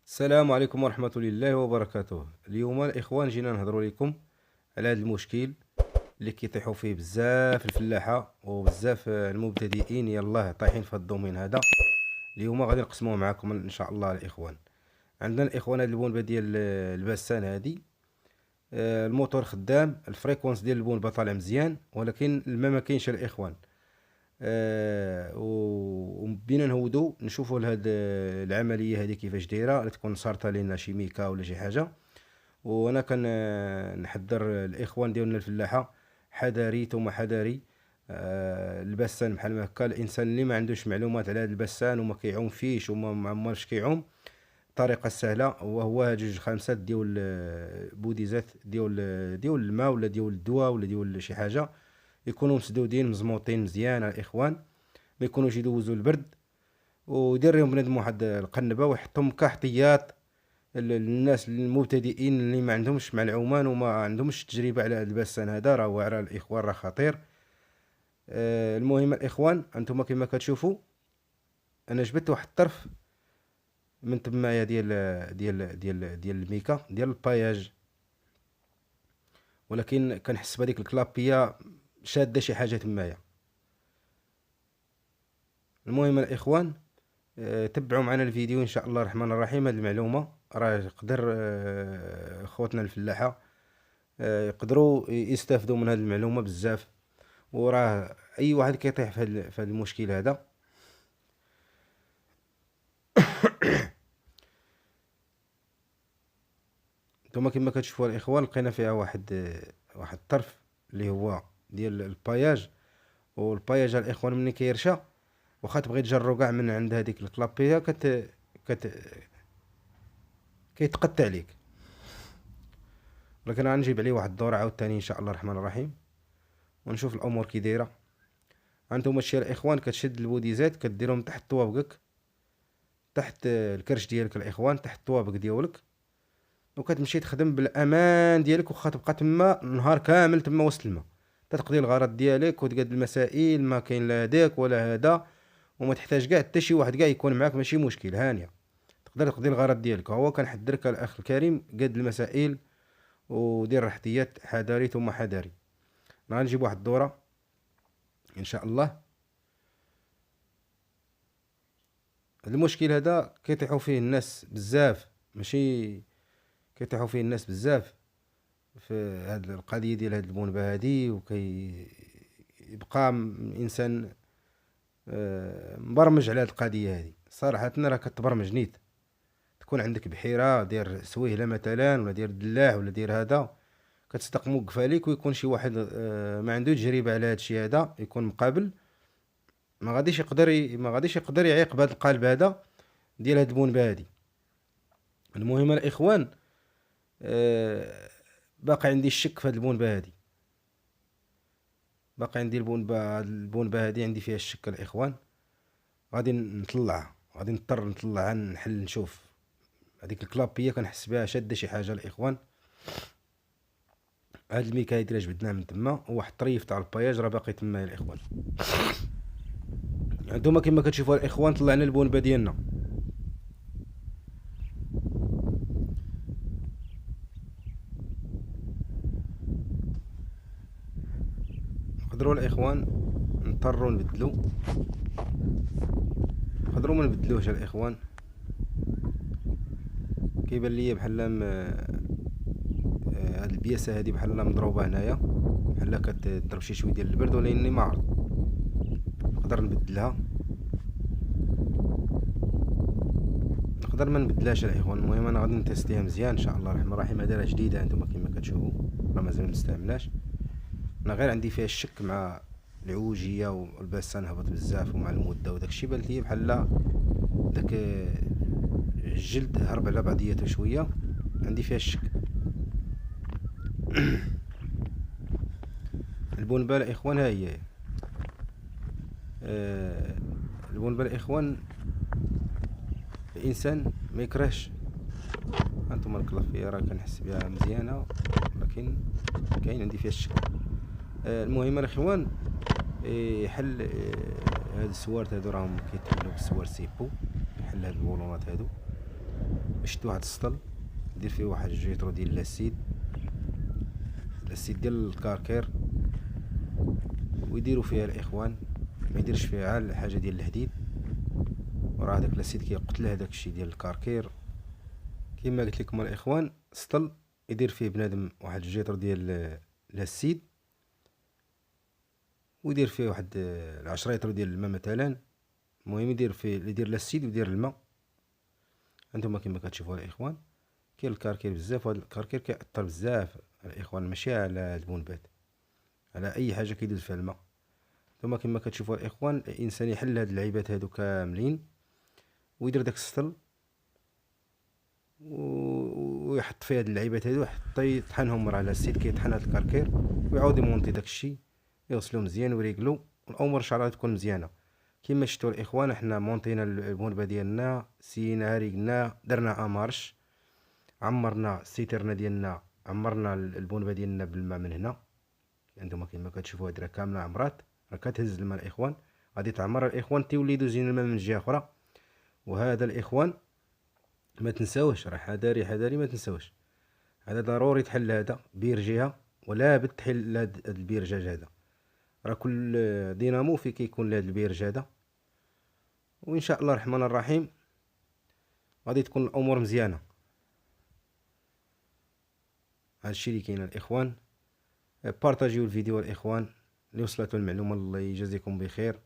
السلام عليكم ورحمة الله وبركاته. اليوم الإخوان جينا نهضروا لكم على هذا المشكل اللي كيطيحوا فيه بزاف الفلاحة وبزاف المبتدئين يلاه طايحين في هذا الدومين هذا. اليوم غادي نقسموه معكم إن شاء الله الإخوان. عندنا الإخوان هاد البونبة ديال الباسان هادي، الموتور خدام، الفريكونس ديال البونبة طالع مزيان، ولكن الماء ما كاينش الإخوان. وبينا نهودو نشوفوا لهاد العمليه هذه كيفاش دايره، لا تكون صارت لنا شي ميكا ولا شي حاجه. وانا كان نحذر الاخوان ديالنا الفلاحه حذري ثم حذري. البسان بحال ما هكا، الانسان اللي ما عندوش معلومات على هذا البسان وما كيعوم فيش وما معمرش كيعوم، الطريقه السهله وهو هاد جوج خمسات ديال بوديزات ديال الماء ولا ديال الدواء ولا ديال شي حاجه، يكونوا مسدودين مزموطين مزيان الاخوان، ما يكونوش يدوزوا البرد. ودير لهم بنادم واحد القنبه ويحطهم كاحتياط للناس المبتدئين اللي ما عندهمش مع العومان وما عندهمش تجربه على هذا البسان هذا. راه واعر الاخوان، راه خطير. المهم الاخوان، انتم كما كتشوفوا انا جبت واحد الطرف من تمايا ديال الميكا ديال الباياج، ولكن كنحس بهذيك الكلابيه شاده شي حاجه تمايا. المهم الاخوان، تبعوا معنا الفيديو ان شاء الله الرحمن الرحيم. هذه المعلومه راه يقدر خوتنا الفلاحه يقدروا يستافدوا من هذه المعلومه بزاف. وراه اي واحد كيطيح في هذا المشكل هذا. نتوما كما كتشوفوا الاخوان، لقينا فيها واحد الطرف اللي هو ديال الباياج. والباياج الاخوان ملي كيرشى، واخا تبغي تجرو كاع من عند هذيك الكلابيه كت كيتقطع عليك. ولكن غنجيب عليه واحد الدور عاوتاني ان شاء الله الرحمن الرحيم ونشوف الامور كي دايره. هانتوما الشي الاخوان، كتشد البوديزات كديرهم تحت طوابقك، تحت الكرش ديالك الاخوان، تحت الطوابق ديالك، وكتمشي تخدم بالامان ديالك. واخا تبقى تما نهار كامل تما وسط الماء، تقضي الغرض ديالك وتقاد المسائل، ما كاين لا هداك ولا هذا، وما تحتاج كاع حتى شي واحد كاع يكون معاك، ماشي مشكل، هانيه تقدر تقضي الغرض ديالك. هو كنحذرك الاخ الكريم، قاد المسائل ودير الاحتياط، حذري ثم حذري. غنجيب واحد الدوره ان شاء الله. المشكل هذا كيطيحوا فيه الناس بزاف، ماشي كيطيحوا فيه الناس بزاف في هاد القضيه ديال هاد البونبه هادي. يبقى انسان مبرمج على هاد القضيه هادي. صراحه راه كتبرمج نيت، تكون عندك بحيره دير سويهله مثلا، ولا دير دلاع، ولا دير هذا، كتصدق موقف عليك، ويكون شي واحد ما عنده تجربه على هذا الشيء هذا، يكون مقابل، ما غاديش يقدر يعيق بهذا القالب هذا ديال هاد البونبه هادي. المهم الاخوان، باقي عندي الشك في هاد البونبه هادي، باقي عندي البونبه هادي عندي فيها الشك الاخوان. غادي نطلعها، غادي نضطر نطلعها، نحل نشوف هذيك الكلابيه كنحس بها شاده شي حاجه الاخوان. هاد الميكا هادي راه جبدناه من تما، وواحد الطريف تاع الباياج راه باقي تما يا الاخوان. هانتوما كما كتشوفوا الاخوان، طلعنا البونبه ديالنا. نقدروا الاخوان نضطروا نبدلو، نقدروا ما نبدلوهش الاخوان. كيبان ليا بحال هاد البياسه هادي بحال مضروبه هنايا، بحال كتضرب شي شويه ديال البرد، ولكني ما عرفت. نقدر نبدلها، نقدر ما نبدلهاش الاخوان. المهم انا غادي نتيستيها مزيان ان شاء الله الرحمن الرحيم. هذه راه جديده، انتما كما كتشوفوا راه مازال ما مستعملاش. انا غير عندي فيها الشك مع العوجيه والبسان هبط بزاف، ومع المده وداكشي بان ليا بحال داك الجلد هرب على بعضياته شويه، عندي فيها الشك. البونبه الاخوان ها هي. البونبه الاخوان، الانسان ما يكرهش. هانتوما الكلافيه راه كنحس بها مزيانه، ولكن كاين عندي فيها الشك. المهم الاخوان، حل هاد السوارت هادو راهم كيتحلوا بالسوار سيبو، حل هاد البولونات هادو. شد واحد السطل دير فيه واحد 2 لتر ديال لاسيد ديال الكركير، ويديروا فيها الاخوان، ما يديرش فيها حاجه ديال الحديد، وراه داك لاسيد كيقتل هداك الشيء ديال الكركير. كما قلت لكم الاخوان، سطل يدير فيه بنادم واحد 2 لتر ديال لاسيد، ويدير فيه واحد 10 لتر ديال الماء مثلا. المهم يدير لاسيد ويدير الماء. هانتوما كما كتشوفوا الاخوان، كاين الكركير بزاف، وهذا الكركير كيأثر بزاف الاخوان، ماشي على البنبات، على اي حاجه كيدوز فيها الماء. ثم كما كتشوفوا الاخوان، الانسان يحل هاد اللعيبات هادو كاملين، ويدير داك السطل ويحط فيه هاد اللعيبات هادو حتى يطحنهم على السيد، كيطحن هاد الكركير، ويعاود يمونطي داك الشيء، يغسلو مزيان ويريقلو، والامور ان شاء الله تكون مزيانه. كما شفتوا الاخوان، حنا مونطينا البونبه ديالنا، سيناها، ريقلناها، درنا امارش، عمرنا السيترنا ديالنا، عمرنا البونبه ديالنا بالماء من هنا. عندما كما كتشوفوا هاد راه كامله عمرات، راه كتهز الماء الاخوان، غادي تعمر الاخوان تيولي يدوز الماء من جهه اخرى. وهذا الاخوان ما تنساوش، راه حذاري ما تنساوش، هذا ضروري تحل هذا بير جهه، ولا بد تحل هذا البيرجاج هذا، راه كل دينامو فيه كيكون هذا البيرج هذا. وان شاء الله الرحمن الرحيم غادي تكون الامور مزيانه. هادشي اللي كاين الاخوان. بارطاجيو الفيديو الاخوان اللي وصلته المعلومه، الله يجازيكم بخير.